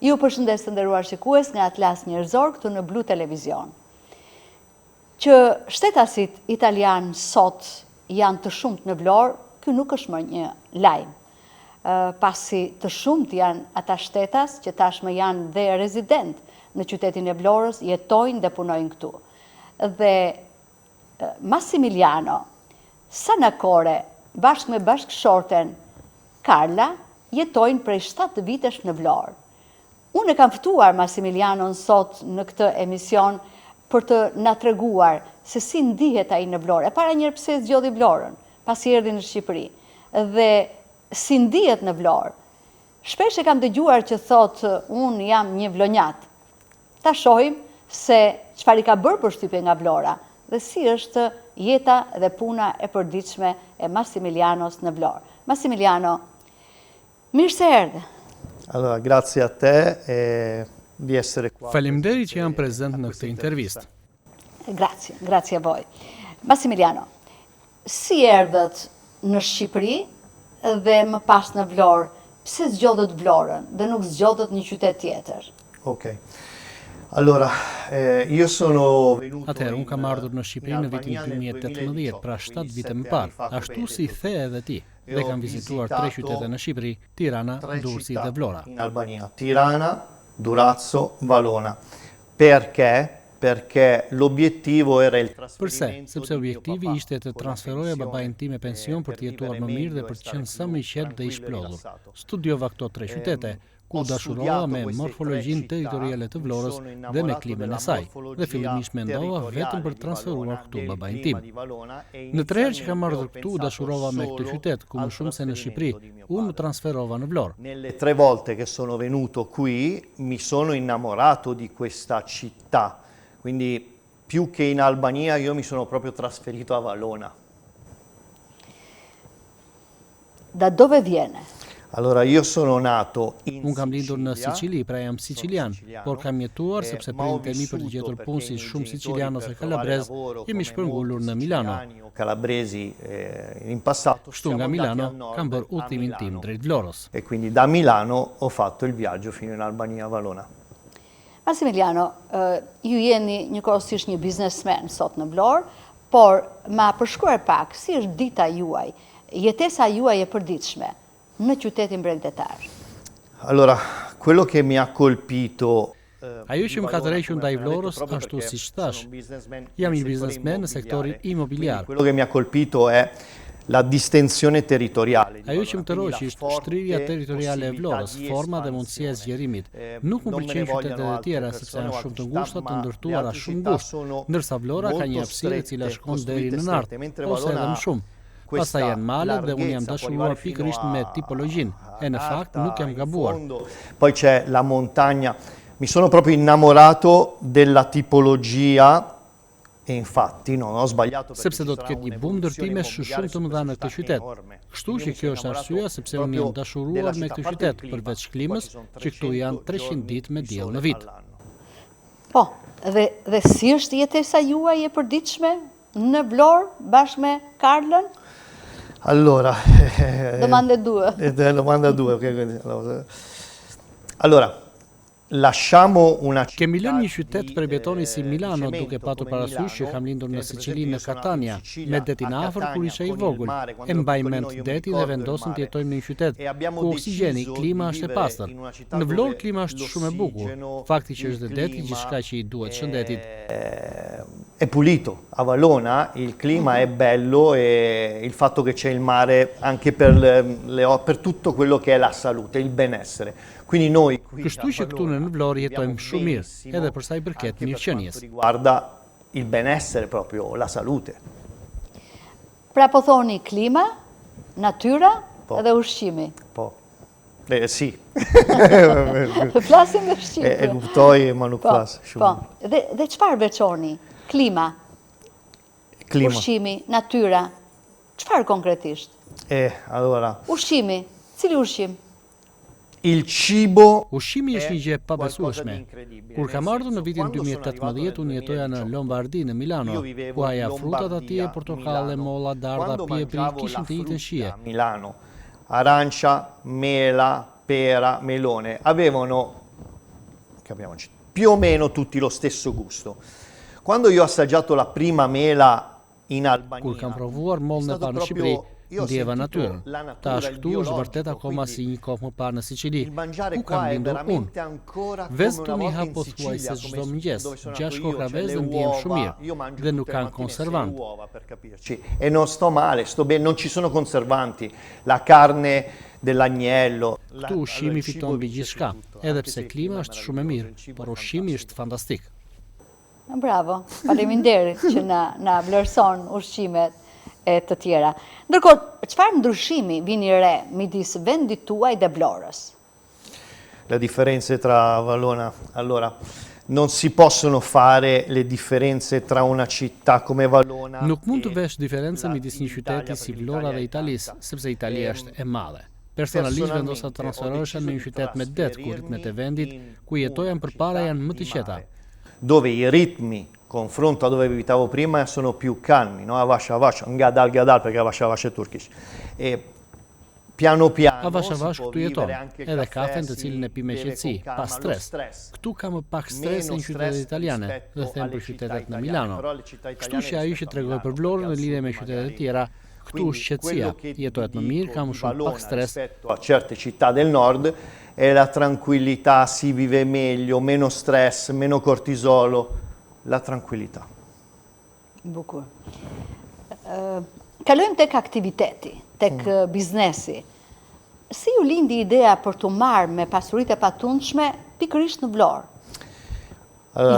Ju përshëndes të nderuar shikues nga Atlas Njerëzor këtu në Blu Televizion. Që shtetasit italian sot janë të shumt në Vlorë, ky nuk është më një lajm. Pasi të shumt janë ata shtetas që tashmë janë dhe rezident në qytetin e Vlorës, jetojnë dhe punojnë këtu. Dhe Massimiliano Sanakore bashkë me bashkëshorten Carla jetojnë prej 7 vitesh në Vlorë. Unë e kam ftuar Massimilianon sot në këtë emision për të na treguar se si ndihet ai në Vlorë. E para njëherë pse zgjodhi Vlorën, pasi erdhi në Shqipëri. Dhe si ndihet në Vlorë. Shpesh e kam dëgjuar që thotë unë jam një vlonjat. Ta shohim se çfarë i ka bërë përshtypje nga Vlora dhe si është jeta dhe puna e përditshme e Massimilianos në Vlorë. Massimiliano, mirë se erdhe. Allora, grazie a te di essere qua. Faleminderit që jam prezent në këtë intervistë. Grazie a voi. Massimiliano, si erdhët në Shqipëri dhe më pas në Vlorë? Pse zgjodhët Vlorën dhe nuk zgjodhët një qytet tjetër? Ok. Allora, io sono venuto. Atëherë, unë kam ardhur në Shqipëri në vitin 2018, pra 7 vite më parë, ashtu si the edhe ti. Dhe kam vizituar 3 qytete në Shqipëri, Tirana, Durrësi dhe Vlora. In Albania, Tirana, Durazzo, Valona. Perché l'obiettivo era il trasferimento. Përse? Sepse objektivi ishte të transferoja babain tim e pension për të jetuar më mirë dhe për të qenë sa më i qetë dhe i shplodhur. Studiova këto 3 qytete, ku dashurova me morfologjinë territoriale të Vlorës dhe me klimën e saj, dhe fillimisht mendova vetëm për të transferuar këtu babain tim. Në 3 herë që kam ardhur këtu, dashurova me këtë qytet, ku më shumë se në Shqipëri, unë më transferova në Vlorë. Nelle 3 volte che sono venuto qui, mi sono innamorato di questa città. Quindi più che in Albania io mi sono proprio trasferito a Valona. Da dove viene? Allora io sono nato in Unë kam lindur në Sicilia, Sicili, pra jam sicilian, por kam jetuar sepse prindët e mi për të gjetur punë si shumë sicilianos e kalabrez, jemi shpërngulur në Milano. Calabresi in passato. Kështu nga Milano kam bërë udhëtimin tim drejt Vlorës. E quindi da Milano ho fatto il viaggio fino in Albania a Valona. Massimiliano, ju jeni njëkohësisht një biznesmen sot në Vlorë, por ma përshkruar pak, si është dita juaj, jetesa juaj e përditshme në qytetin bregdetar? Allora, quello che mi ha colpito. Ajo që më ka tërhequr ndaj Vlorës, ashtu siç thash, jam një biznesmen në sektorin imobiliar. Quello che mi ha colpito è la distensione territoriale. Ajo që më tërhoqi është shtrirja territoriale e Vlorës, forma dhe mundësia e zgjerimit. Nuk më pëlqejnë qytetet e tjera sepse janë shumë të ngushta, të ndërtuara shumë ngushtë, ndërsa Vlora ka një hapësirë e cila shkon deri në nart, ose edhe më shumë. Pastaj janë malet dhe unë jam dashuruar pikërisht me tipologjinë, e në fakt nuk jam gabuar. Poi c'è la montagna. Mi sono proprio innamorato della tipologia. E infatti non ho sbagliato. Sepse do të ketë një bumë ndërtime shumë të mëdha në këtë qytet. Kështu që kjo është arsyeja sepse unë jam dashuruar me këtë qytet, përveç klimës, që këtu janë 300 ditë me diell në vit. Po, dhe si është jetesa juaj e përditshme në Vlorë bashkë me Carlën? Allora, Domande 2. Domanda 2, ok. Allora, lasciamo una città. Kemi lënë një qytet prej betoni si Milano, duke patur parasysh që kam lindur në Sicili në Catania, me detin afër kur isha i vogël. E mbaj mend detin dhe vendosëm të jetojmë në një qytet ku oksigjeni, klima është e pastër. Në Vlorë klima është shumë e bukur. Fakti që është dhe deti gjithçka që i duhet shëndetit. È pulito. A Valona il clima è bello e il fatto che c'è il mare anche per tutto quello che è la salute, il benessere. Quindi noi Kështu që këtu në Vlorë jetojmë shumë mirë, edhe për sa i përket mirëqenies. Riguarda il benessere proprio, la salute. Pra po thoni klima, natyra dhe ushqimi. Po. Sì. Flasim me Shqipë. E kuptoj, ma nuk flas shumë. Po. Dhe çfarë veçoni? Klima, ushqimi, natyra. Çfarë konkretisht? Allora. Ushqimi, cili ushqim? Il cibo. Ushqimi është një gjë pabesueshme. Kur kam ardhur në vitin 2018, unë jetoja në Lombardi, në Milano, ku haja frutat atje, portokalle, molla, dardha, piepri, kishin të njëjtën shije. Milano, arancia, mela, pera, melone. Avevano capiamoci, più o meno tutti lo stesso gusto. Quando io ho assaggiato la prima mela in Albania, Kur kam provuar mollën e parë në Shqipëri, ndjeva natyrën. Tash këtu është vërtet akoma si një kohë më parë në Siçili, ku kam lindur unë. Vezë mi hap pothuajse çdo mëngjes, 6 kokra vezë ndiem shumë mirë dhe nuk kanë konservanti. E non sto male, sto bene, non ci sono conservanti. La carne dell'agnello. Këtu ushqimi fiton mbi gjithçka, edhe pse klima është shumë e mirë, por ushqimi është fantastik. Bravo, faleminderit që na vlerëson ushqimet e të tjera. Ndërkohë, çfarë ndryshimi vini re midis vendit tuaj dhe Vlorës? Le differenze tra Valona, allora, non si possono fare le differenze tra una città come Valona. Nuk mund të vesh diferencën midis një qyteti si Vlora dhe Italisë, sepse Italia është e madhe. Personalisht vendosa të transferohesha në një qytet me det, ku ritmet e vendit ku jetojan përpara janë më të qeta. Dove i ritmi, confronto a dove abitavo prima, sono più calmi, no? Avash avash, gadal gadal, perché avash avash è turkish. E piano piano Avash avash këtu jeton, edhe kafen të cilin e pi me qetësi, pa stres. Këtu ka më pak stres në qytetet italiane, dhe them për qytetet në Milano. Kështu që ajo që tregoj për Vlorën në lidhje me qytetet tjera, këtu është qetësia, jetohet më mirë, ka më shumë pak stres. A certe città del nord è la tranquillità, si vive meglio, meno stress, meno cortisolo, la tranquillità. Bukur. Kalojmë tek aktiviteti, tek biznesi. Si ju lindi ideja për të marrë me pasuritë e patundshme pikërisht në Vlorë?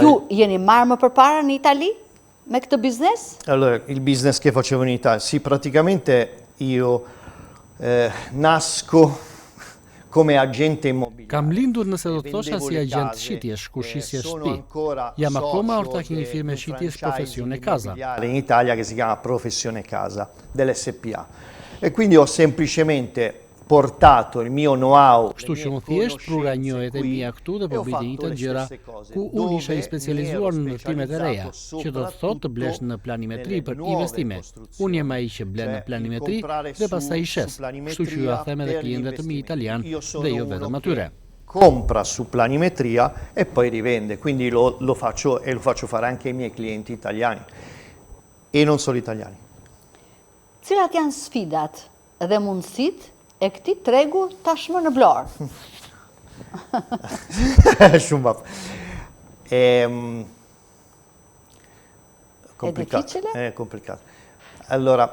Ju jeni marrë më përpara në Itali me këtë biznes? Allora, il business che facevo in Italia, sì, praticamente io nasco come agente immobiliare. Kam lindur nëse do të thosha si agent shitjesh, ku shisje shtëpi. Jam akoma ortak një firme shitjesh Professione Casa. In Italia che si chiama Professione Casa, dell'SPA. E quindi ho semplicemente portato il mio know-how. Kështu që më thjesht prura njohjet e mia këtu dhe po bëj të gjëra ku unë isha i specializuar në ndërtimet e reja, që do të thotë të blesh në planimetri për investime. Unë jem ai që blen në planimetri dhe pastaj i shes. Kështu që ju a them edhe klientëve të mi italian dhe jo vetëm atyre. Compra su planimetria e poi rivende, quindi lo faccio e lo faccio fare anche ai miei clienti italiani e non solo italiani. Cilat janë sfidat dhe mundësitë e këtij tregu tashmë në Vlorë? Shumë bap. Difficile? È complicato. Allora,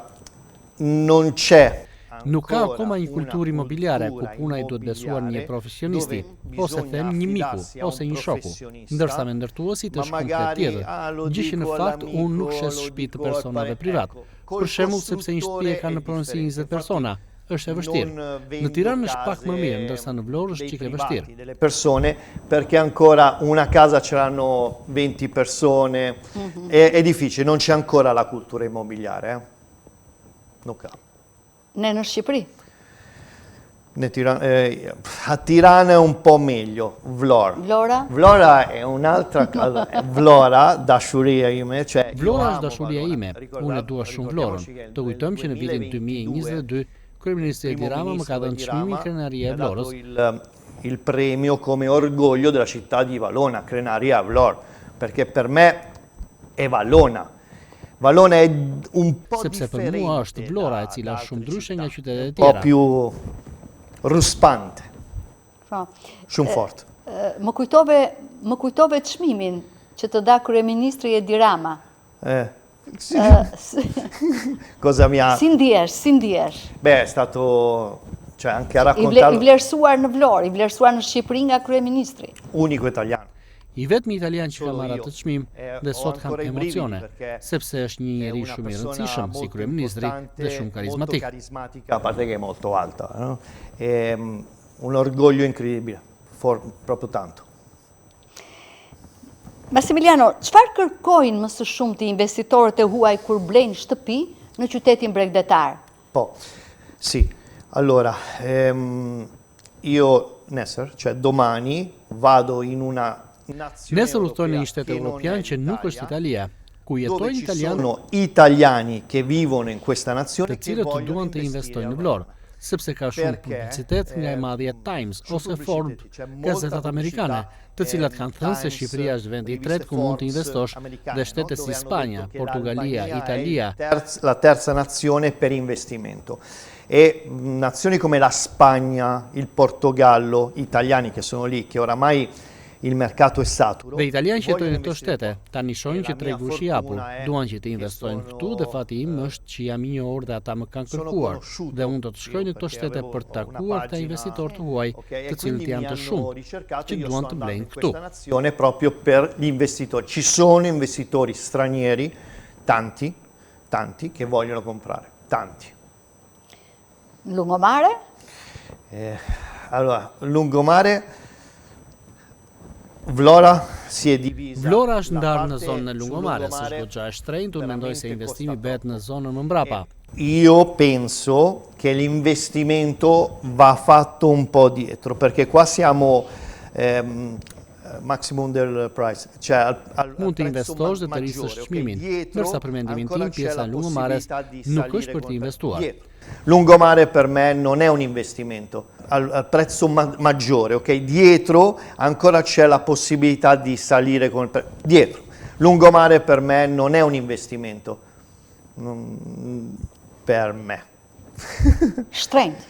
non c'è. Nuk ka akoma një kulturë imobiliare ku puna i duhet besuar një profesionisti, ose them një miku, ose një shoku, ndërsa me ndërtuesit është komplet tjetër, gjë që në fakt unë nuk shes shtëpi të personave privat. Për shembull, sepse një shtëpi e ka në pronësi 20 persona, është e vështirë. Në Tiranë është pak më mirë, ndërsa në Vlorë është çike vështirë. Delle persone, perché ancora una casa ce l'hanno 20 persone, è difficile, non c'è ancora la cultura immobiliare. Non ha. Ne në Shqipëri? A Tirana è un po' meglio, Vlora. Vlora? Vlora è un'altra cosa. Vlora, dashuria ime, cioè Vlora është dashuria ime. Unë e dua shumë Vlorën. Të kujtojmë që në vitin 2022 Kryeministri Edi Rama më ka dhënë çmimin Krenaria e Vlorës. Il premio come orgoglio della città di Valona, Krenaria Vlorë, perché per me è Valona. Valona è un po' sepse për mua është Vlora e cila është shumë ndryshe nga qytetet e un po' tjera. più ruspante. Shumë fort. Më kujtove çmimin që të dha kryeministri Edi Rama. Cosa mi ha? Si ndihesh? Beh, è stato, cioè anche a raccontarlo. I vlerësuar në Vlorë, i vlerësuar në Shqipëri nga kryeministri. Unico italiano. I vetmi italian që ka marrë atë çmim dhe sot kam emocione, sepse është një njeri shumë i rëndësishëm si kryeministri dhe shumë karizmatik. A parte che è molto alta, no? È un orgoglio incredibile, proprio tanto. Massimiliano, çfarë kërkojnë më së shumti investitorët e huaj kur blejnë shtëpi në qytetin bregdetar? Po, sì. Allora, io nesër, cioè domani, vado in una Nesër udhtoj në një shtet evropian që nuk është Italia, ku jetojnë italianë italiani che vivono in questa nazione të cilët duan të investojnë në Vlorë, sepse ka shumë publicitet nga e madhja Times ose Forbes, gazetat amerikane, të cilat kanë thënë se Shqipëria është vendi i tretë ku mund të investosh dhe shtete si Spanja, Portugalia, Italia. La terza nazione per investimento. E nazioni come la Spagna, il Portogallo, italiani che sono lì, che oramai il mercato è saturo. Dhe italianë që jetojnë në këto shtete, tani shohin që tregu është i hapur, duan që të investojnë këtu dhe fati im është që jam i njohur dhe ata më kanë kërkuar dhe unë do të shkoj në këto shtete për të takuar këta investitor të huaj, të cilët janë të shumë, që duan të blejnë këtu. Proprio per gli investitori. Ci sono investitori stranieri, tanti che vogliono comprare, tanti. Lungomare? Allora, lungomare Vlora si è divisa. Vlora është ndarë në zonën e Lungomares, është goxha e shtrenjtë, unë mendoj se investimi bëhet në zonën më mbrapa. Io penso che l'investimento va fatto un po' dietro, perché qua siamo maximum del price, cioè mund të investosh dhe të rrisësh çmimin, ndërsa për mendimin tim pjesa e Lungomares nuk është për të investuar. Lungomare per me non è un investimento, al prezzo maggiore, ok? Dietro ancora c'è la possibilità di salire con il prezzo. Dietro. Lungomare per me non è un investimento. Per me. Shtrenjtë.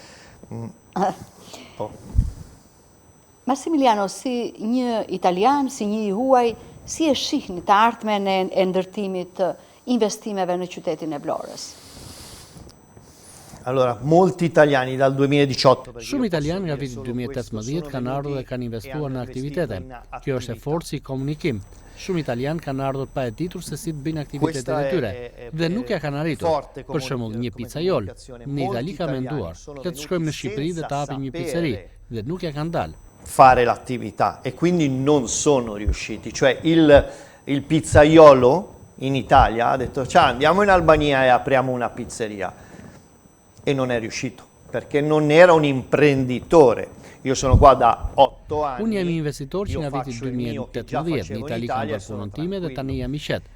Massimiliano, si një italian, si një i huaj, si e shihni të ardhmen e ndërtimit të investimeve në qytetin e Vlorës? Allora, molti italiani dal 2018. Shumë italianë nga viti 2018 kanë ardhur dhe kanë investuar në aktivitete. Kjo është e fortë si komunikim. Shumë italianë kanë ardhur pa e ditur se si të bëjnë aktivitetet e tyre dhe nuk ja kanë arritur. Për shembull, një pizzaiol në Itali ka menduar, le të shkojmë në Shqipëri dhe të hapim një pizzeri dhe nuk ja kanë dalë. Fare l'attività e quindi non sono riusciti, cioè il pizzaiolo in Italia ha detto ciao, andiamo in Albania e apriamo una pizzeria. E non è riuscito, perché non era un imprenditore. Io sono qua da 8 anni. Unë jam investitor që nga viti 2018, në Itali kam bërë punën time dhe tani jam i qetë.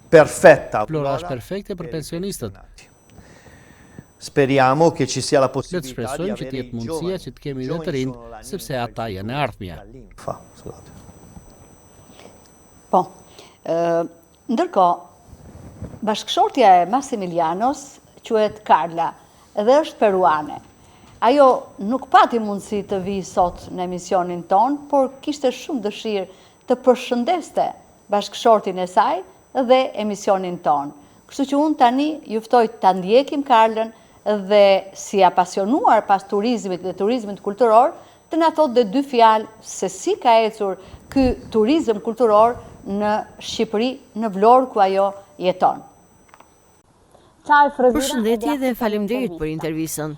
Perfetta. Vlora është perfekte për pensionistët. Speriamo che ci sia la possibilità. Le të shpresojmë që të jetë mundësia që të kemi dhe të rinj, sepse ata janë e ardhmja. Po, ndërkohë, bashkëshortja e Massimilianos quhet Carla dhe është peruane. Ajo nuk pati mundësi të vi sot në emisionin ton, por kishte shumë dëshirë të përshëndeste bashkëshortin e saj dhe emisionin ton. Kështu që unë tani juftoj të ndjekim Carlën dhe si apasionuar pas turizmit dhe turizmit kulturor, të na thot dhe dy fjalë se si ka ecur ky turizëm kulturor në Shqipëri, në Vlorë ku ajo jeton. Përshëndetje dhe faleminderit për intervistën.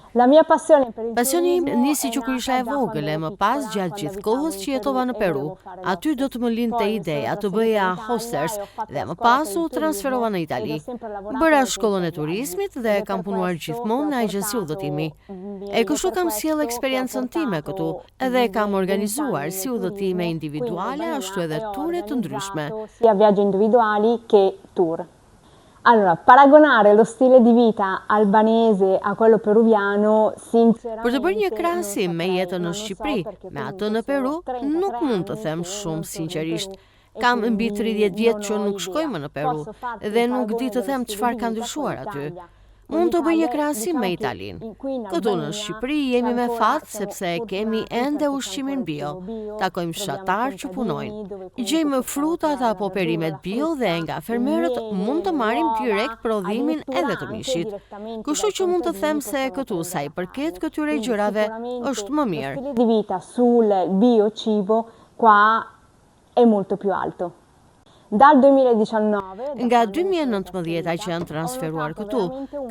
Pasioni im nisi që kur isha e vogël e më pas gjatë gjithë kohës që jetova në Peru. Aty do të më lindte ideja të bëja hostess dhe më pas u transferova në Itali. Bëra shkollën e turizmit dhe kam punuar gjithmonë në agjenci udhëtimi. E kështu kam sjellë eksperiencën time këtu dhe kam organizuar si udhëtime individuale ashtu edhe ture të ndryshme. Sia viaggi individuali che tour. Allora, paragonare lo stile di vita albanese a quello peruviano, sinceramente... Për të bërë një krahasim me jetën në Shqipëri, me atë në Peru, nuk mund të them shumë sinqerisht. Kam mbi 30 vjet që nuk shkoj më në Peru dhe nuk di të them çfarë ka ndryshuar aty. Mund të bëj një krahasim me Italinë. Këtu në Shqipëri jemi me fat sepse kemi ende ushqimin bio. Takojmë fshatar që punojnë. Gjejmë frutat apo perimet bio dhe nga fermerët mund të marrim direkt prodhimin edhe të mishit. Kështu që mund të them se këtu sa i përket këtyre gjërave është më mirë. Il stile di vita sul bio cibo qua è molto più alto. Dal 2019... Nga 2019 që janë transferuar këtu,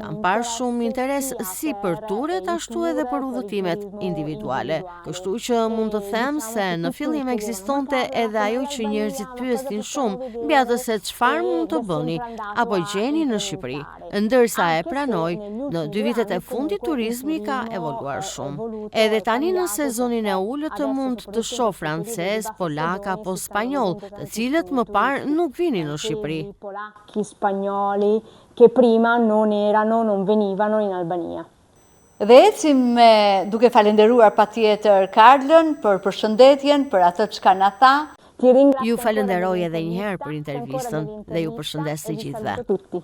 kam parë shumë interes si për turet, ashtu edhe për udhëtimet individuale. Kështu që mund të them se në fillim ekzistonte edhe ajo që njerëzit pyesnin shumë, mbi atë se çfarë mund të bëni apo gjeni në Shqipëri. Ndërsa e pranoj, në 2 vitet e fundit turizmi ka evoluar shumë. Edhe tani në sezonin e ulët mund të shoh francez, polak apo spanjoll, të cilët më parë nuk vinin në Shqipëri. Polacchi, spagnoli, che prima non venivano in Albania. Dhe ecim duke falenderuar patjetër Karlën për përshëndetjen, për atë çka na tha. Ju falenderoj edhe një herë për intervistën dhe ju përshëndes të gjithëve.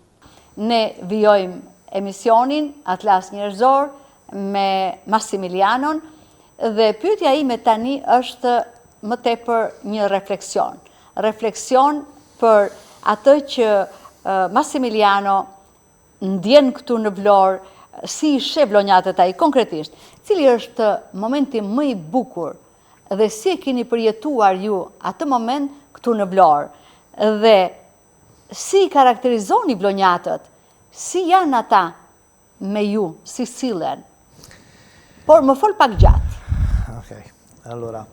Ne vijojmë emisionin Atlas Njerëzor me Massimilianon dhe pyetja ime tani është më tepër një refleksion. Refleksion për atë që Massimiliano ndjen këtu në Vlorë, si i sheh Vlonjatët ai konkretisht, cili është momenti më i bukur dhe si e keni përjetuar ju atë moment këtu në Vlorë dhe si i karakterizoni Vlonjatët, si janë ata me ju, si sillen. Por më fol pak gjatë. Ok, allora,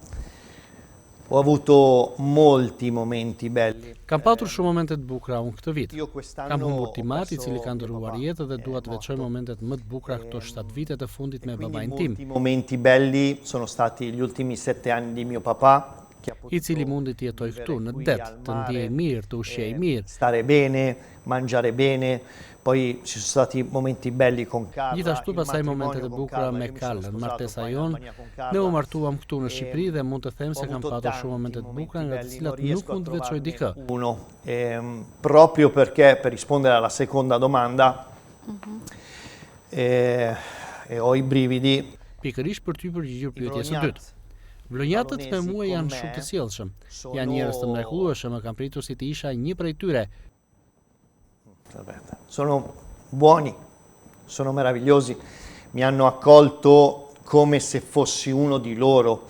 ho avuto molti momenti belli. Kam patur shumë momente të bukura unë këtë vit. Kam humbur Timat, i cili ka ndërruar jetë dhe dua të veçoj momentet më të bukura këto 7 vite të fundit me babain tim. I momenti belli sono stati gli ultimi 7 anni di mio papà, i cili mundi të jetoj këtu në det, të ndjej mirë, të ushqej mirë. Stare bene, mangiare bene, poi ci sono stati momenti belli con Carla. Gjithashtu pasaj momentet e bukura me Karlën, martesa jonë. Ne u martuam këtu në Shqipëri dhe mund të them se kam patur shumë momentet bukura nga të cilat nuk mund të veçoj dikë. Uno, proprio perché per rispondere alla seconda domanda ho i brividi. Pikërisht për ty përgjigjur pyetjes së dytë. Vlonjatët me mua janë shumë të sjellshëm. Janë njerëz të mrekullueshëm, më kam pritur si të isha një prej tyre. Sono buoni, sono meravigliosi, mi hanno accolto come se fossi uno di loro,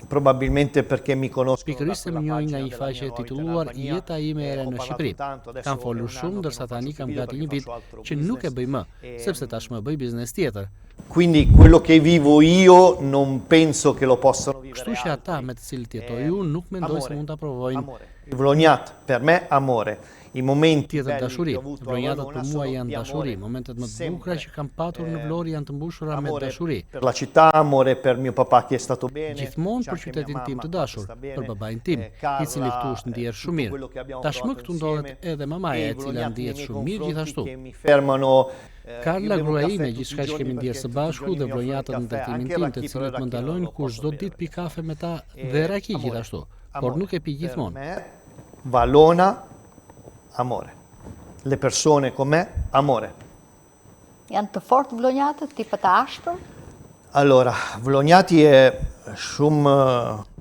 probabilmente perché mi conoscono. Pikërisht se më njohin nga një faqe e titulluar Jeta ime e re në Shqipëri. Kam folur shumë, ndërsa tani kam gati një vit që nuk e bëj më, sepse tashmë bëj biznes tjetër. Quindi quello che vivo io non penso che lo possano vivere. Kështu që ata me të cilët jetoj unë nuk mendoj se mund ta provojnë. Il Vlonjat per me amore. I momenti tjetër dashuri. Vlonjatët për mua janë dashuri. Momentet më të bukura që kam patur në Vlorë janë të mbushura me dashuri. Per la città, amore per mio papà che è stato bene. Gjithmonë për qytetin tim të dashur, për babain tim, i cili këtu është ndier shumë mirë. Tashmë këtu ndodhet edhe mamaja e cila ndihet shumë mirë gjithashtu. Karla, gruaja ime, gjithçka që kemi ndier së bashku dhe vlonjatët në ndërtimin tim, të cilët më ndalojnë kur çdo ditë pi kafe me ta dhe raki gjithashtu, por nuk e pi gjithmonë. Valona, amore. Le persone con me, amore. Janë të fortë vlonjatët, tipë të ashpër? Allora, vlonjati è shumë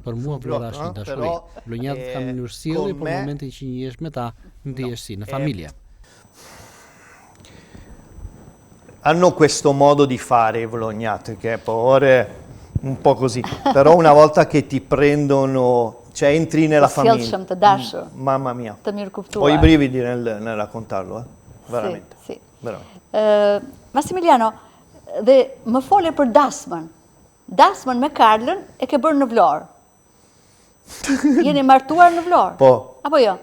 për mua Vlora është një dashuri. Vlonjatët kanë mënyrë sjellje, por momentin që njihesh me ta, ndihesh si në familje. Hanno questo modo di fare i vlognati che è un po' così, però una volta che ti prendono, cioè entri nella famiglia, mamma mia, ho i brividi nel raccontarlo, veramente. Sì. Veramente. Massimiliano, dhe më fole për dasmën. Dasmën me Karlën e ke bërë në Vlorë. Jeni martuar në Vlorë? Po. Apo jo?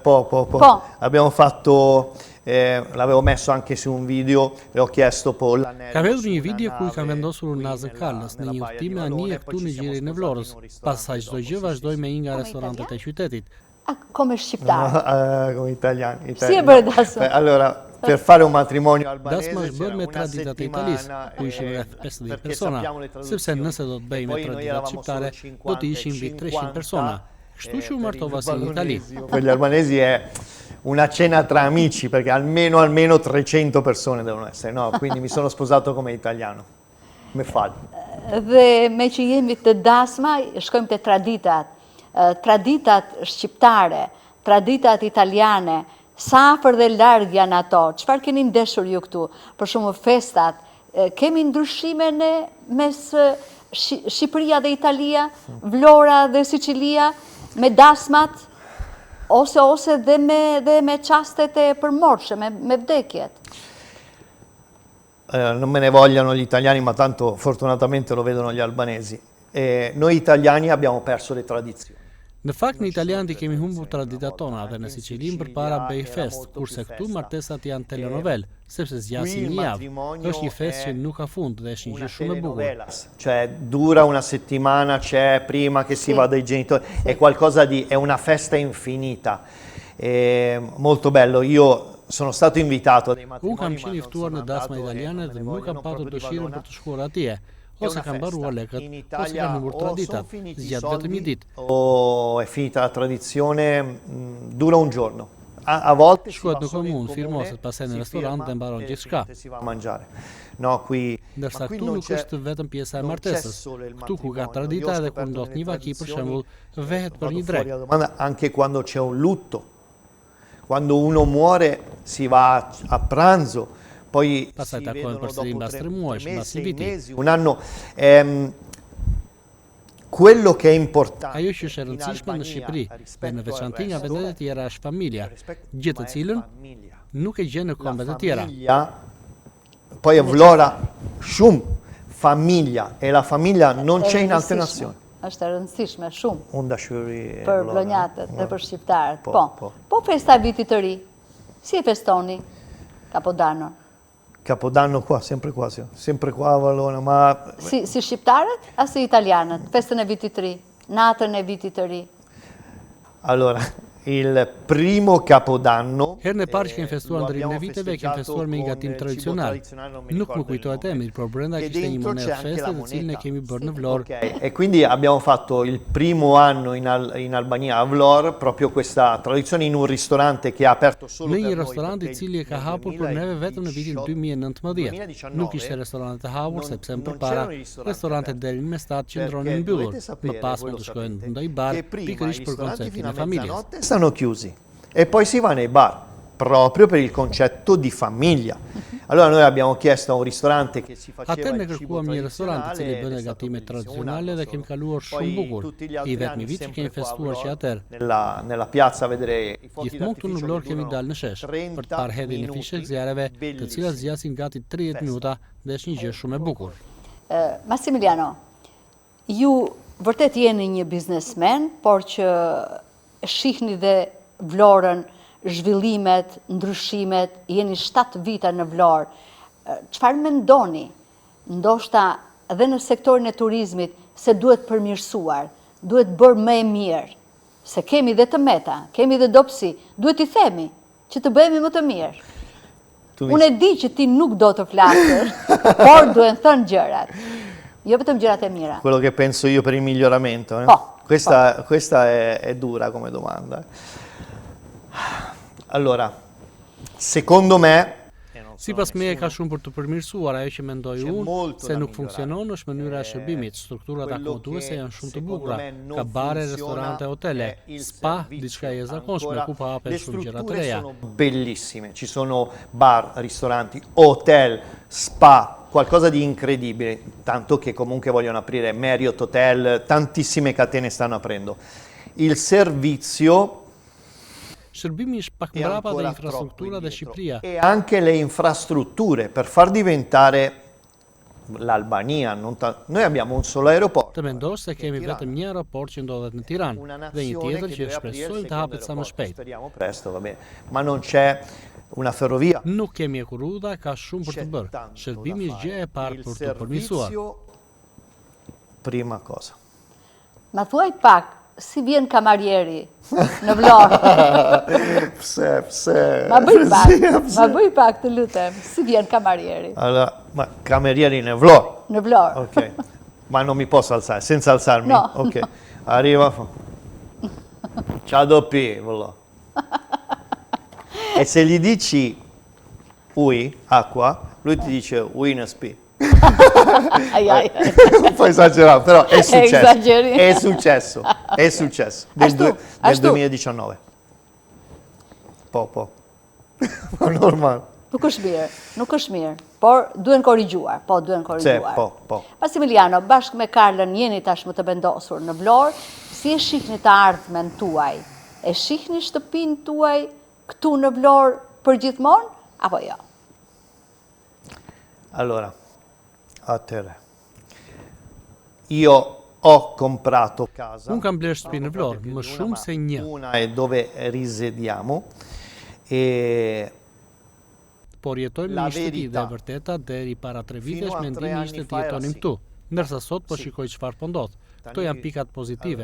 Po. Abbiamo fatto, l'avevo messo anche su un video e ho chiesto poi l'anello. Ka vedhur një video ku i ka vendosur nazën Karlës në një udhëtim me anije këtu në gjirin e Vlorës. Pas sa çdo gjë vazhdoi me një nga restorantet e qytetit. Come shqiptar? Come italiani. Si e bëre dasmën? Allora, per fare un matrimonio albanese dasma është bërë me traditat e Italisë, ku ishim rreth 50 persona, sepse nëse do të bëjmë me traditat shqiptare, do të ishim mbi 300 persona. Kështu që u martova si në Itali. Per gli albanesi è una cena tra amici, perché almeno 300 persone devono essere, no? Quindi mi sono sposato come italiano. Me fal. Dhe me që jemi të dasma, shkojmë të traditat. Traditat shqiptare, traditat italiane, sa afër dhe larg janë ato, çfarë keni ndeshur ju këtu? Për shembull festat, kemi ndryshime ne mes Shqipëria dhe Italia, Vlora dhe Sicilia, me dasmat, ose dhe me çastet e përmorshme, me vdekjet? Non me ne vogliano gli italiani, ma tanto fortunatamente lo vedono gli albanesi. Noi italiani abbiamo perso le tradizioni. Në fakt, në italianët i kemi humbur traditat tona dhe në Sicilin përpara bëj fest, kurse këtu martesat janë telenovel, sepse zgjasin një javë. Është një fest që nuk ka fund dhe është një gjë shumë e bukur. Cioè, dura una settimana, c'è prima che si va dai genitori, è qualcosa di, è una festa infinita. È molto bello. Io sono stato invitato a dei matrimoni. Unë kam qenë i ftuar në dasma italiane dhe nuk kam patur dëshirën për të shkuar atje. Ose kanë mbaruar lekët, ose kanë humbur traditat, zgjat vetëm një ditë. O è finita la tradizione, dura un giorno. A volte shkohet në komunë, firmoset, pastaj në restorant dhe mbaron gjithçka. Si va a mangiare. No, qui ndërsa këtu nuk është vetëm pjesa e martesës. Këtu ku ka tradita edhe kur ndodh një vaki, për shembull, vehet për një drek. Anche quando c'è un lutto. Quando uno muore si va a pranzo. Poi pastaj takohen përsëri mbas 3 muajsh, mbas një viti. Un anno. Quello che è importante. Ajo që është e rëndësishme në Shqipëri dhe në veçantë nga vendet e tjera është familja, gjë të cilën nuk e gjen në kombet e tjera. Poi Vlora shumë famiglia e la famiglia non c'è in altre nazioni. Është e rëndësishme shumë. Unë dashuri për vlonjatët dhe për shqiptarët. Po festa e vitit të ri. Si e festoni Capodanno? Capodanno qua, sempre qua a Valona, ma si shqiptarët as si italianët, festën e vitit të ri, natën e vitit të ri. Allora, il primo Capodanno. Herën e parë që kemi festuar ndërimin e viteve, kemi festuar me një gatim tradicional. Nuk më kujtohet emri, por brenda kishte një monedhë feste të cilën e kemi bërë në Vlorë. E quindi abbiamo fatto il primo anno in Albania a Vlorë, proprio questa tradizione in un ristorante che ha aperto solo per noi. Në një restorant i restorante cili e ka hapur për neve vetëm në vitin 2019. Nuk ishte restorant të hapur sepse më përpara restorantet delin me stat qëndronin mbyllur. Më pas mund të shkojnë në ndonjë bar pikërisht për koncertin e familjes. Stanno chiusi e poi si va nei bar proprio per il concetto di famiglia. Allora noi abbiamo chiesto a un ristorante che si faceva Atëherë ne il cibo kërkuam një restorant i cili bënte tradizionale, gatime tradizionale dhe kemi kaluar shumë bukur. I vetmi vit që kemi festuar që atëherë. Nella piazza a vedere i fuochi Gjithmonë këtu në d'artificio Vlorë che kemi durano dalë në shesh, për të 30 parë hedhjen e minuti, fishek zjarreve, të cilat zgjasin gati 30 minuta dhe është një gjë shumë e bukur. Massimiliano, ju vërtet jeni një biznesmen, por që shihni dhe Vlorën, zhvillimet, ndryshimet, jeni 7 vita në Vlorë. Çfarë mendoni, ndoshta edhe në sektorin e turizmit, se duhet përmirësuar, duhet bërë më e mirë, se kemi dhe të meta, kemi dhe dobësi, duhet i themi që të bëhemi më të mirë. Unë e di që ti nuk do të flasësh, por duhen thënë gjërat. Jo vetëm gjërat e mira. Quello che penso io per il miglioramento. Questa è dura come domanda. Allora, secondo me. Sipas meje ka shumë për të përmirësuar, ajo që mendoj unë se nuk funksionon është mënyra e shërbimit. Strukturat akomoduese janë shumë të bukura. Ka bare, restorante, hotele, spa, diçka e jashtëzakonshme ku po hapen shumë gjëra të reja. Bellissime, ci sono bar, ristoranti, hotel, spa, qualcosa di incredibile, tanto che comunque vogliono aprire Marriott Hotel, tantissime catene stanno aprendo. Il servizio Shërbimi është pak mbrapa dhe infrastruktura dhe Shqipëria. E anche le infrastrutture per far diventare l'Albania, noi abbiamo un solo aeroporto. Të mendosh se kemi vetëm një aeroport që ndodhet në Tiranë dhe një tjetër që shpresojmë të hapet sa më shpejt. Speriamo presto, va bene. Ma non c'è una ferrovia. Nuk kemi ekurrudha, ka shumë për të bërë. Shërbimi është gjë e parë për të përmirësuar. Prima cosa. Ma thuaj pak, si vjen kamarieri në Vlorë? Pse. Ma bëj pak të lutem, si vjen kamarieri? Allora, ma camerieri në Vlorë? Në Vlorë. Ok, ma non mi posso alzare, senza alzarmi? No. Ok, arriva. Ciao doppi, E se gli dici ui, acqua, lui ti dice ui in spi. Un po' esagerato, però è successo. È successo. Nel 2019. Po. Normal. Nuk është mirë, por duhen korrigjuar, Po. Massimiliano, bashkë me Karlën jeni tashmë të vendosur në Vlorë, si e shihni të ardhmen tuaj? E shihni shtëpinë tuaj këtu në Vlorë për gjithmonë, apo jo? Allora, a te. Io Ho comprato casa. Unë kam bler shtëpi në Vlorë, më shumë se një. Una è dove risediamo e Por jetojmë në një shtëpi dhe e vërteta deri para 3 vitesh mendimi ishte të jetonim këtu, ndërsa sot po shikoj çfarë po ndodh. Këto janë pikat pozitive.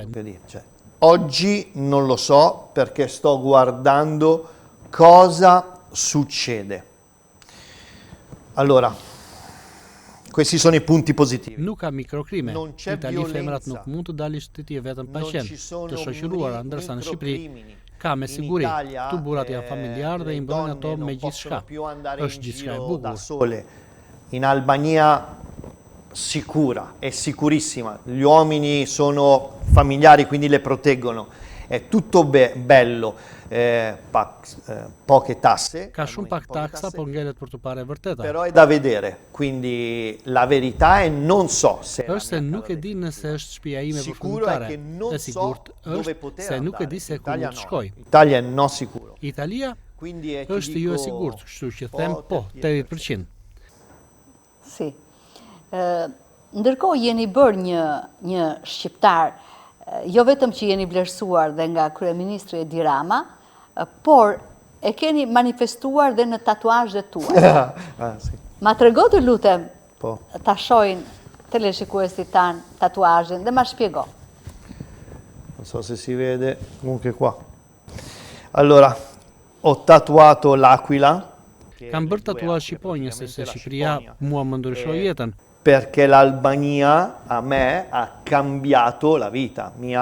Oggi non lo so perché sto guardando cosa succede. Allora, questi sono i punti positivi. Nuk ka mikrokrime. Në Itali femrat nuk mund të dalin shtëtie vetëm pa qenë, të shoqëruara, ndërsa në Shqipëri ka me siguri. Tu burrat janë familjar dhe i bëjnë ato me gjithçka. Është gjithçka e bukur. In Albania sicura, è sicurissima. Gli uomini sono familiari, quindi le proteggono. È tutto bello, poche tasse. Ka shumë pak taksa, po ngelet për të parë e vërteta. Però è da vedere, quindi la verità è non so se... Është se nuk e di nëse është shtëpia ime përfundimtare. E sigurt është se nuk e di se ku mund të shkoj. Italia è no sicuro. Italia është jo e sigurt, kështu që them po, 80%. Si. Ndërkohë jeni bërë një shqiptar, jo vetëm që jeni vlerësuar dhe nga kryeministri Edi Rama, por e keni manifestuar dhe në tatuazhet tuaja. Ma trego të lutem, ta shohin teleshikuesit tanë tatuazhin dhe ma shpjego. Non so se si vede, comunque qua. Allora, ho tatuato l'aquila. Kam bërë tatuazh shqiponjës se Shqipëria mua më ndryshoi jetën. Perché l'Albania a me ha cambiato la vita. Io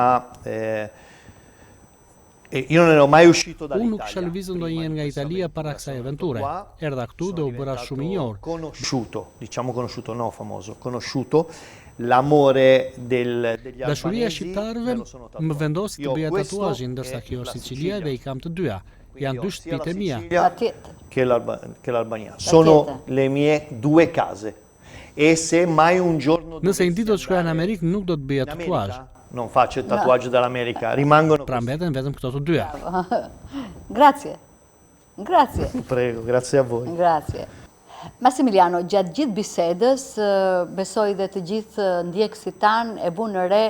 non ero mai uscito dall'Italia. Unë nuk kisha lëvizur ndonjëherë nga Italia para kësaj aventure. Erdha këtu dhe u bëra shumë i njohur. Conosciuto, no famoso, conosciuto l'amore degli Dashuria e shqiptarëve më vendosi të bëja tatuazhin, ndërsa kjo është Sicilia dhe i kam të dyja. Janë dy shtëpitë mia. Che l'Albania. Sono le mie due case. E se mai un giorno nëse një ditë do të shkoja në Amerikë, nuk do të bëja tatuazh. Non faccio il tatuaggio dall'America, rimangono. Pra mbeten vetëm këto të dyja. Grazie. Grazie. Prego, grazie a voi. Grazie. Massimiliano, gjatë gjithë bisedës, besoj dhe të gjithë ndjekësit tanë e bunë re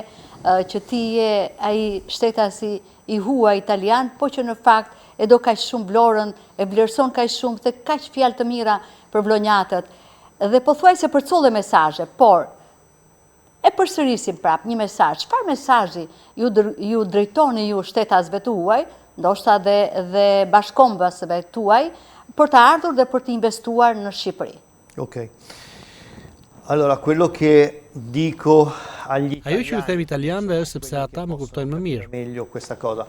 që ti je ai shtetasi i huaj italian, po që në fakt e do kaq shumë Vlorën, e vlerëson kaq shumë dhe kaq fjalë të mira për vlonjatët. Dhe po thuaj se përcolle mesazhe, por e përsërisim prap një mesazh. Çfarë mesazhi ju drejtoni ju shtetasve tuaj, ndoshta dhe bashkëkombësve tuaj, për të ardhur dhe për të investuar në Shqipëri? Ok. Allora, quello che dico agli italiani. Ajo që ju them italianëve është sepse ata më kuptojnë më mirë. Meglio questa cosa.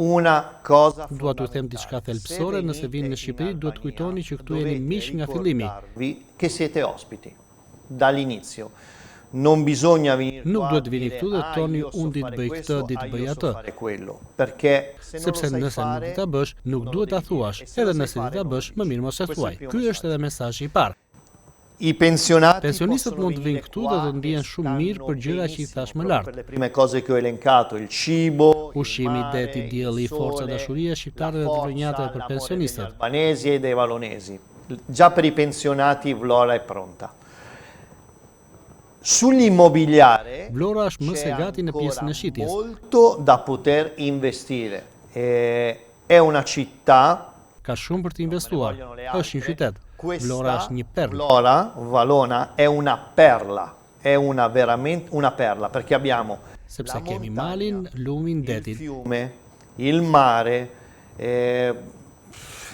Una cosa. Dua t'u them diçka thelbësore, nëse vini në Shqipëri, duhet kujtoni që këtu jeni miq nga fillimi. Che siete ospiti dall'inizio. Non bisogna venire. Nuk duhet vini këtu dhe toni unë ditë bëj këtë, ditë bëj atë. Sepse nëse nuk di ta bësh, nuk duhet ta thuash. Edhe nëse di ta bësh, më mirë mos e thuaj. Ky është edhe mesazhi i parë. Pensionistët mund të vinë këtu dhe të ndihen shumë mirë për gjëra që i thash më lart. Le prime cose che ho elencato, il cibo, ushqimi, deti, dielli, forca, dashuria, shqiptarëve dhe të vlonjatëve për pensionistët. Albanesi e dei valonesi. Già per i pensionati Vlora è pronta. Sull'immobiliare Vlora është më se gati në pjesën e shitjes. Molto da poter investire. È una città. Ka shumë për të investuar. Është një qytet. Vlora është një perla. Vlora, Valona, è una perla. È veramente una perla, perché abbiamo sepse kemi malin, lumin, detin. Il fiume, il mare,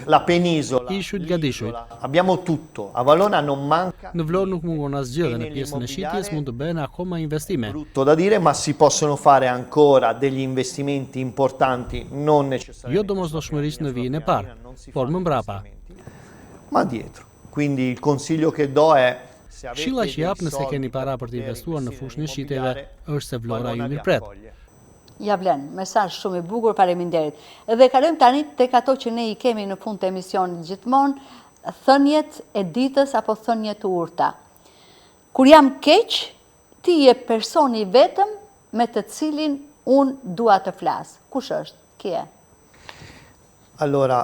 la penisola, l'isola. Abbiamo tutto. A Valona non manca. Në Vlorë nuk mungon asgjë dhe në pjesën e shitjes mund të bëhen akoma investime. Brutto da dire, ma si possono fare ancora degli investimenti importanti, non necessariamente. Jo domosdoshmërisht në vijen e parë, por më mbrapa. Ma dietro. Quindi il consiglio che do è Këshilla që jap nëse keni para për të investuar në fushën e shitjeve është se Vlora ju mirëpret. Ja vlen, mesazh shumë i bukur, faleminderit. Dhe kalojmë tani tek ato që ne i kemi në fund të emisionit gjithmonë, thënjet e ditës apo thënjet të urta. Kur jam keq, ti je personi vetëm me të cilin unë dua të flas. Kush është? Kje? Allora,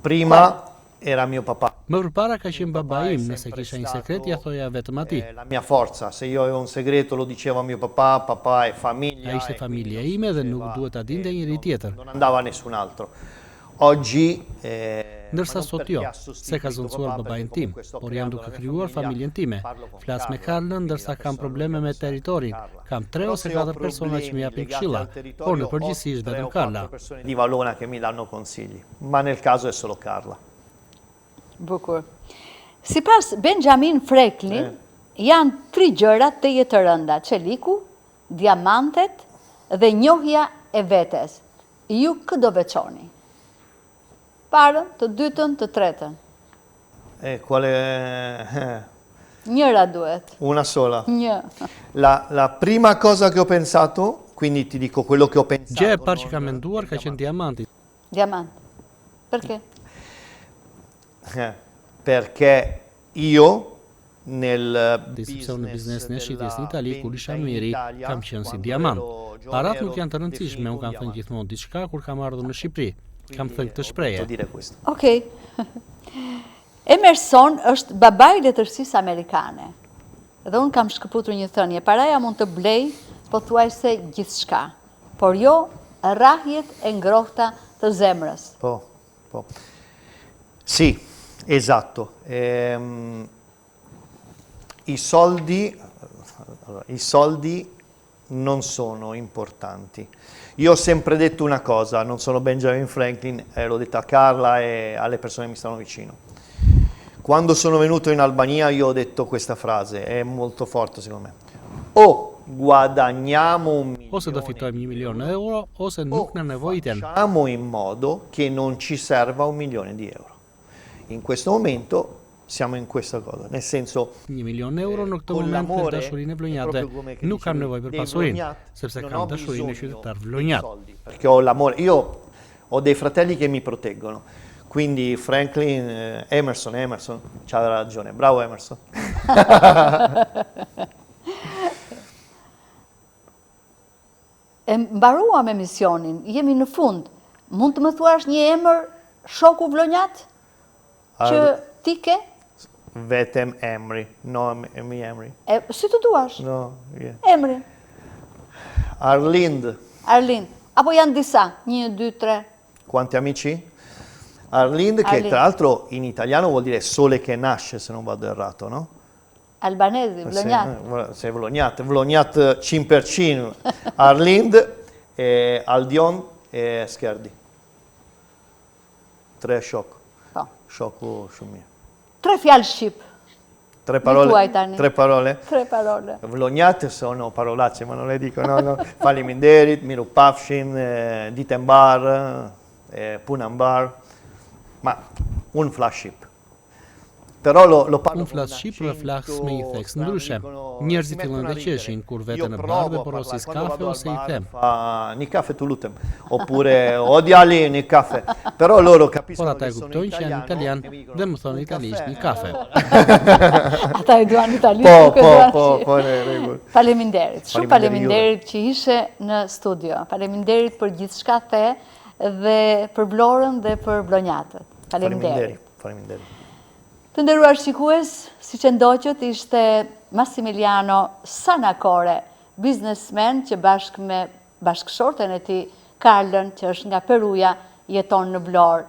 prima era mio papà. Më përpara ka qenë baba im, nëse kisha një sekret, ja thoja vetëm atij. La mia forza, se io avevo un segreto lo dicevo a mio papà, papà è famiglia. Ai ishte familja ime dhe nuk duhet ta dinte njëri tjetër. Non andava nessun altro. Oggi Ndërsa sot jo, se ka zonësuar babain tim, por jam duke krijuar familjen time. Flas me Karlën, ndërsa kam probleme me territorin. Kam 3 ose 4 persona që më japin këshilla, por në përgjithësi është vetëm Karla. Persone di Valona che mi danno consigli, ma nel caso è solo Carla. Bukur. Sipas Benjamin Franklin, janë 3 gjërat të jetë të rënda: çeliku, diamantet dhe njohja e vetes. Ju kë do veçoni? Parën, të dytën, të tretën. Quale? Njëra duhet. Una sola. Një. La prima cosa che ho pensato, quindi ti dico quello che ho pensato. Gjë e parë që kam menduar ka qenë diamanti. Diamant. Perché? Perché io nel Sepse unë në biznesin e shitjes në Itali, kur isha më i ri, kam qenë si diamant. Parat nuk janë të rëndësishme, unë kam thënë gjithmonë diçka kur kam ardhur në Shqipëri. Kam thënë këtë shprehje. Okej. Emerson është babai i letërsisë amerikane. Dhe unë kam shkëputur një thënie: paraja mund të blej pothuajse gjithçka, por jo rrahjet e ngrohta të zemrës. Po. Sì, esatto. I soldi non sono importanti. Io ho sempre detto una cosa, non sono Benjamin Franklin, l'ho detta a Carla e alle persone che mi stanno vicino. Quando sono venuto in Albania io ho detto questa frase, è molto forte secondo me. O guadagniamo un milione, Ose do fitojmë 1 milion euro, ose nuk na nevojiten. facciamo in modo che non ci serva 1 milione di euro. In questo momento siamo in questa cosa, nel senso 1 milion euro në këtë moment me dashurinë e vlonjatëve nuk kam nevojë për pasurinë, sepse kam dashurinë e qytetar vlonjat. Perché ho l'amore, io ho dei fratelli che mi proteggono, quindi Franklin, Emerson, c'ha ragione, bravo Emerson. E mbaruam emisionin, jemi në fund. Mund të më thuash një emër shoku vlonjat që ti ke? Vetem Emri, no mi Emri. Si të duash? No, yeah. Emri. Arlind. Apo janë disa? 1, 2, 3. Quanti amici? Arlind, che tra l'altro in italiano vuol dire sole che nasce, se non vado errato, no? Albanesi, vlonjat. Sei vlonjat 100%. Arlind, Aldion e Skerdi. 3 shok. Po. Shoku shumë mirë. 3 fjalë shqip. 3 parole? 3 parole? 3 parole. Vlonjat sono parolacce, ma non le dico, no. Faleminderit, miru pafshim, ditën mbar, punën mbar, ma unë flas shqip. Però lo parlo. Unë flas shqip dhe flas me një theks ndryshe. Njerëzit fillojnë të qeshin kur veten e bardhë porosis kafe ose i them. Një kafe të lutem, oppure o djali një kafe. Però loro capiscono. Por ata e kuptojnë që janë italian dhe më thonë italisht një kafe. Ata e duan italisht. Po, rregull. Faleminderit. Shumë faleminderit që ishe në studio. Faleminderit për gjithçka the dhe për Vlorën dhe për vlonjatët. Faleminderit. Faleminderit. Të nderuar shikues, siç e ndoqët, ishte Massimiliano Sanakore, biznesmen që bashkë me bashkëshorten e tij, Karlën, që është nga Peruja, jeton në Vlorë.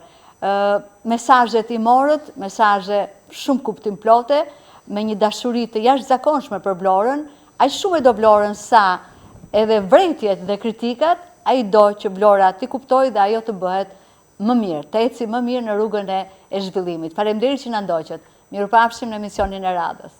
Mesazhet i morët, mesazhe shumë kuptimplote, me një dashuri të jashtëzakonshme për Vlorën, aq shumë e do Vlorën sa edhe vretjet dhe kritikat, ai do që Vlora t'i kuptojë dhe ajo të bëhet më mirë, të eci më mirë në rrugën e zhvillimit. Faleminderit që na ndoqët. Mirupafshim në emisionin e radhës.